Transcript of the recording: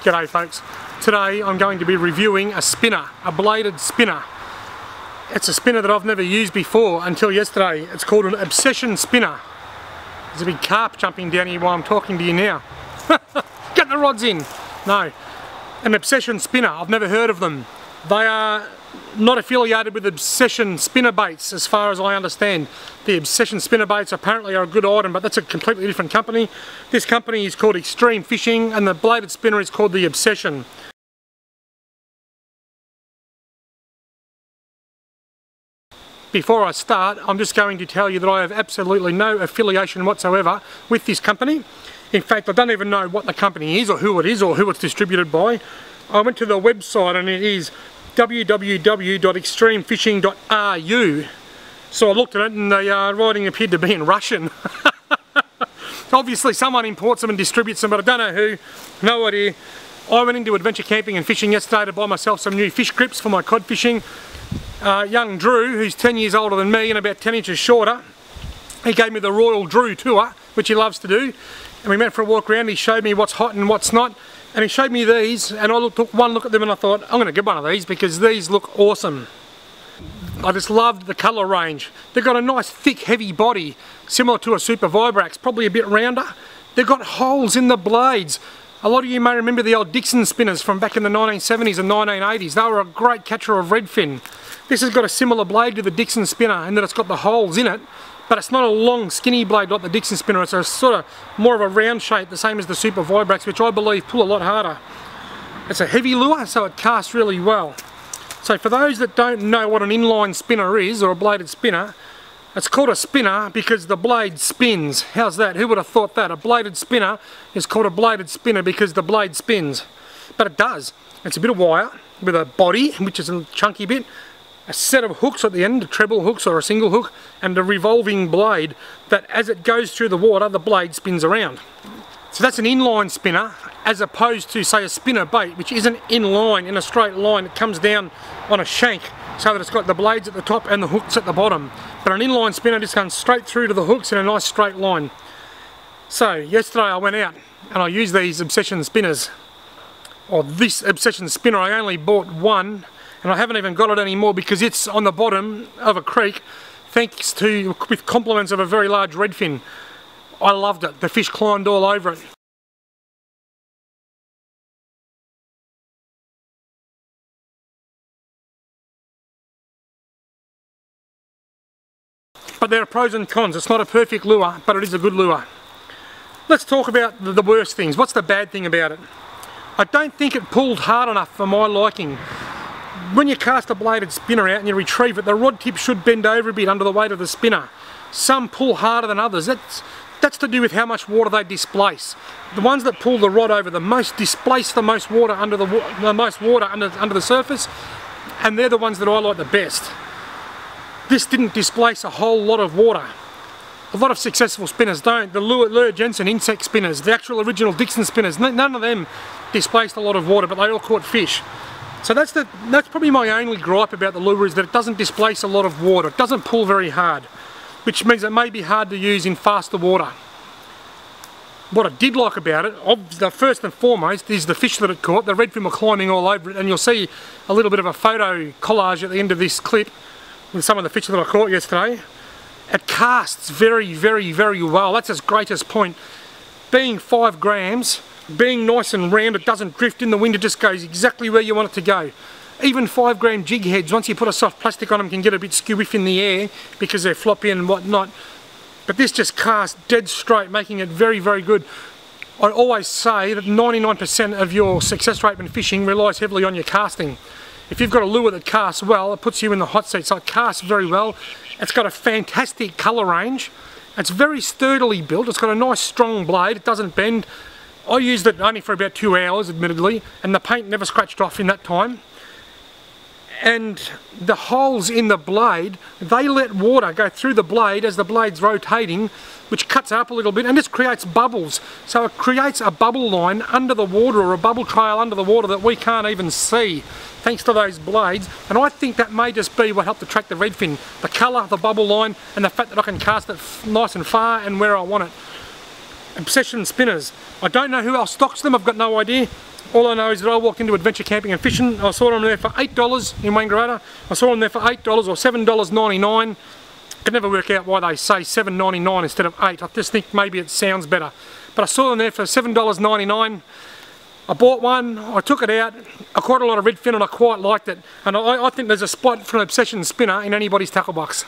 G'day folks. Today I'm going to be reviewing a spinner, a bladed spinner. It's a spinner that I've never used before until yesterday. It's called an Obsession spinner. There's a big carp jumping down here while I'm talking to you now. Get the rods in! No. An Obsession spinner, I've never heard of them. They are not affiliated with Obsession spinner baits as far as I understand. The Obsession spinner baits apparently are a good item, but that's a completely different company. This company is called Extreme Fishing and the bladed spinner is called the Obsession. Before I start, I'm just going to tell you that I have absolutely no affiliation whatsoever with this company. In fact, I don't even know what the company is or who it's distributed by. I went to the website and it is www.extremefishing.ru. So I looked at it and the writing appeared to be in Russian. Obviously someone imports them and distributes them, but I don't know who, no idea. I went into adventure camping and fishing yesterday to buy myself some new fish grips for my cod fishing. Young Drew, who's 10 years older than me and about 10 inches shorter, he gave me the Royal Drew tour, which he loves to do, and we went for a walk around. He showed me what's hot and what's not, and he showed me these, and I took one look at them and I thought, I'm going to get one of these because these look awesome. I just loved the colour range. They've got a nice thick heavy body, similar to a Super Vibrax, probably a bit rounder. They've got holes in the blades. A lot of you may remember the old Dixon spinners from back in the 1970s and 1980s. They were a great catcher of redfin. This has got a similar blade to the Dixon spinner in that it's got the holes in it, but it's not a long skinny blade like the Dixon spinner. It's a sort of more of a round shape, the same as the Super Vibrax, which I believe pull a lot harder. It's a heavy lure, so it casts really well. So for those that don't know what an inline spinner is, or a bladed spinner, it's called a spinner because the blade spins. How's that? Who would have thought that? A bladed spinner is called a bladed spinner because the blade spins. But it does. It's a bit of wire with a body, which is a chunky bit, a set of hooks at the end, treble hooks or a single hook, and a revolving blade that as it goes through the water, the blade spins around. So that's an inline spinner, as opposed to, say, a spinner bait, which isn't inline in a straight line. It comes down on a shank so that it's got the blades at the top and the hooks at the bottom. But an inline spinner just comes straight through to the hooks in a nice straight line. So yesterday I went out and I used these Obsession spinners, or this Obsession spinner. I only bought one, and I haven't even got it anymore because it's on the bottom of a creek, thanks to, with compliments of a very large redfin. I loved it. The fish climbed all over it. But there are pros and cons. It's not a perfect lure, but it is a good lure. Let's talk about the worst things. What's the bad thing about it? I don't think it pulled hard enough for my liking. When you cast a bladed spinner out and you retrieve it, the rod tip should bend over a bit under the weight of the spinner. Some pull harder than others. That's to do with how much water they displace. The ones that pull the rod over the most displace the most water under the surface, and they're the ones that I like the best. This didn't displace a whole lot of water. A lot of successful spinners don't. The Lure Jensen insect spinners, the actual original Dixon spinners, none of them displaced a lot of water, but they all caught fish. So that's probably my only gripe about the lure, is that it doesn't displace a lot of water. It doesn't pull very hard, which means it may be hard to use in faster water. What I did like about it, the first and foremost, is the fish that it caught. The redfin were climbing all over it, and you'll see a little bit of a photo collage at the end of this clip with some of the fish that I caught yesterday. It casts very, very, very well. That's its greatest point. Being 5 grams, being nice and round, it doesn't drift in the wind, it just goes exactly where you want it to go. Even 5 gram jig heads, once you put a soft plastic on them, can get a bit skewiff in the air because they're floppy and whatnot. But this just casts dead straight, making it very, very good. I always say that 99% of your success rate when fishing relies heavily on your casting. If you've got a lure that casts well, it puts you in the hot seat. So it casts very well. It's got a fantastic colour range. It's very sturdily built. It's got a nice strong blade. It doesn't bend. I used it only for about 2 hours, admittedly, and the paint never scratched off in that time. And the holes in the blade, they let water go through the blade as the blade's rotating, which cuts up a little bit, and this creates bubbles. So it creates a bubble line under the water, or a bubble trail under the water that we can't even see, thanks to those blades. And I think that may just be what helped attract the redfin. The colour, the bubble line, and the fact that I can cast it nice and far and where I want it. Obsession spinners. I don't know who else stocks them, I've got no idea. All I know is that I walked into Adventure Camping and Fishing. I saw them there for $8 in Wangaratta. I saw them there for $8 or $7.99. Could never work out why they say $7.99 instead of $8. I just think maybe it sounds better. But I saw them there for $7.99. I bought one, I took it out, I caught a lot of redfin and I quite liked it. And I think there's a spot for an obsession spinner in anybody's tackle box.